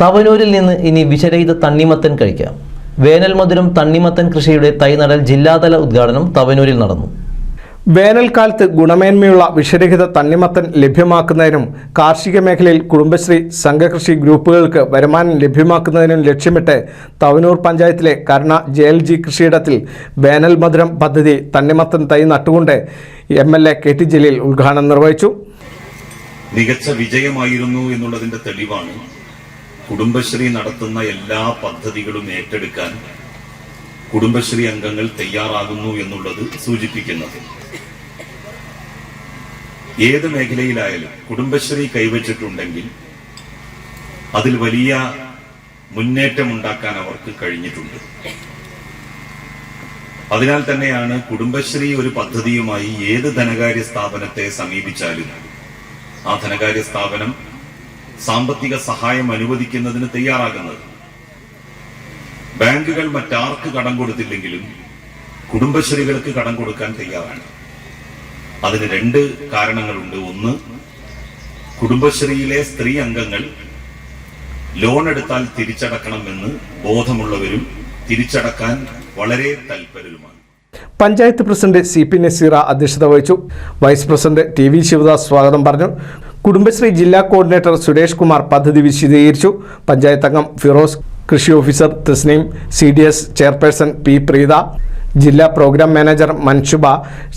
തവനൂരിൽ നിന്ന് ഇനി വിഷരഹിത തണ്ണിമത്തൻ കഴിക്കാം. വേനൽ മധുരം തണ്ണിമത്തൻ കൃഷിയുടെ തൈനടൽ ജില്ലാതല ഉദ്ഘാടനം തവനൂരിൽ നടന്നു. വേനൽക്കാലത്ത് ഗുണമേന്മയുള്ള വിഷരഹിത തണ്ണിമത്തൻ ലഭ്യമാക്കുന്നതിനും കാർഷിക മേഖലയിൽ കുടുംബശ്രീ സംഘകൃഷി ഗ്രൂപ്പുകൾക്ക് വരുമാനം ലഭ്യമാക്കുന്നതിനും ലക്ഷ്യമിട്ട് തവനൂർ പഞ്ചായത്തിലെ കരുണ JLG കൃഷിയിടത്തിൽ വേനൽ മധുരം പദ്ധതി തണ്ണിമത്തൻ തൈ നട്ടുകൊണ്ട് MLA KT ജലീൽ ഉദ്ഘാടനം നിർവഹിച്ചു. മികച്ച വിജയമായിരുന്നു എന്നുള്ളതിന്റെ തെളിവാണ് കുടുംബശ്രീ നടത്തുന്ന എല്ലാ പദ്ധതികളും ഏറ്റെടുക്കാൻ കുടുംബശ്രീ അംഗങ്ങൾ തയ്യാറാകുന്നു എന്നുള്ളത് സൂചിപ്പിക്കുന്നത്. ഏത് മേഖലയിലായാലും കുടുംബശ്രീ കൈവച്ചിട്ടുണ്ടെങ്കിൽ അതിൽ വലിയ മുന്നേറ്റമുണ്ടാക്കാൻ അവർക്ക് കഴിഞ്ഞിട്ടുണ്ട്. അതിനാൽ തന്നെയാണ് കുടുംബശ്രീ ഒരു പദ്ധതിയുമായി ഏത് ധനകാര്യ സ്ഥാപനത്തെ സമീപിച്ചാലും ആ ധനകാര്യ സ്ഥാപനം സാമ്പത്തിക സഹായം അനുവദിക്കുന്നതിന് തയ്യാറാകുന്നത്. ബാങ്കുകൾ മറ്റാർക്ക് കടം കൊടുത്തില്ലെങ്കിലും കുടുംബശ്രീകൾക്ക് കടം കൊടുക്കാൻ തയ്യാറാണ്. അതിന് രണ്ട് കാരണങ്ങളുണ്ട്. ഒന്ന്, കുടുംബശ്രീയിലെ സ്ത്രീ അംഗങ്ങൾ ലോൺ എടുത്താൽ തിരിച്ചടക്കണമെന്ന് ബോധമുള്ളവരും തിരിച്ചടക്കാൻ വളരെ തൽപരരുമാണ്. പഞ്ചായത്ത് പ്രസിഡന്റ് CP നസീറ അധ്യക്ഷത വഹിച്ചു. വൈസ് പ്രസിഡന്റ് TV ശിവദാസ് സ്വാഗതം പറഞ്ഞു. കുടുംബശ്രീ ജില്ലാ കോർഡിനേറ്റർ സുരേഷ് കുമാർ പദ്ധതി വിശദീകരിച്ചു. പഞ്ചായത്ത് അംഗം ഫിറോസ്, കൃഷി officer Thasneem, CDS chairperson P Preetha, ജില്ലാ programme manager Manshuba,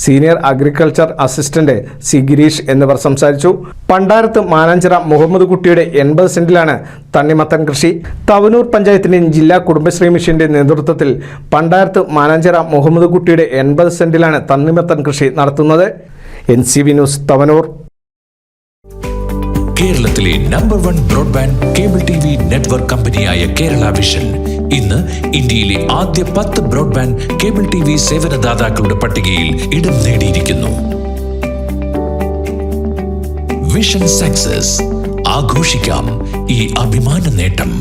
senior agriculture assistant C Girish എന്നിവർ സംസാരിച്ചു. പണ്ടാരത്ത് മാനാഞ്ചിറ മുഹമ്മദ് കുട്ടിയുടെ 80 സെന്റിലാണ് തണ്ണിമത്തൻ കൃഷി. തവനൂർ പഞ്ചായത്തിന്റെ ജില്ലാ കുടുംബശ്രീ മിഷന്റെ നേതൃത്വത്തിൽ പണ്ടാരത്ത് മാനാഞ്ചിറ മുഹമ്മദ് കുട്ടിയുടെ 80 സെന്റിലാണ് തണ്ണിമത്തൻ കൃഷി നടത്തുന്നത്. NCV news Thavanur. കേരളത്തിലെ number 1 broadband cable TV network കമ്പനിയായ കേരള വിഷൻ ഇന്ന് ഇന്ത്യയിലെ ആദ്യ 10 ബ്രോഡ്ബാൻഡ് കേബിൾ TV സേവനദാതാക്കളുടെ പട്ടികയിൽ ഇടം നേടിയിരിക്കുന്നു. Vision success. ആഘോഷിക്കാം ഈ അഭിമാന നേട്ടം.